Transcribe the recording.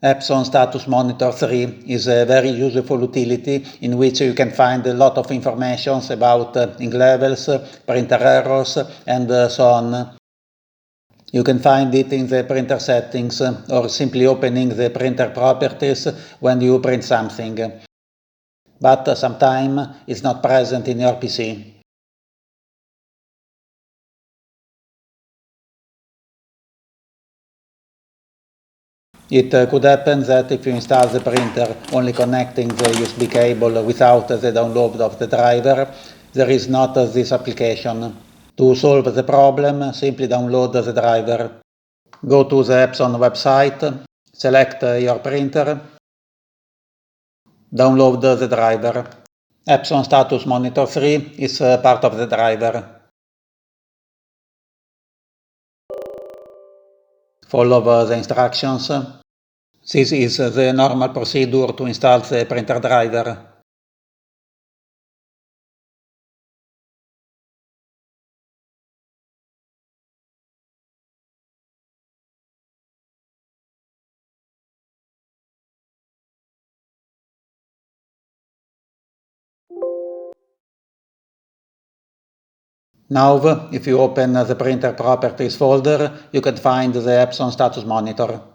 Epson Status Monitor 3 is a very useful utility in which you can find a lot of information about ink levels, printer errors, and so on. You can find it in the printer settings or simply opening the printer properties when you print something. But sometimes it's not present in your PC. It could happen that if you install the printer only connecting the USB cable without the download of the driver, there is not this application. To solve the problem, simply download the driver. Go to the Epson website, select your printer, download the driver. Epson Status Monitor 3 is part of the driver. Follow the instructions. This is the normal procedure to install the printer driver. Now, if you open the printer properties folder, you can find the Epson Status Monitor.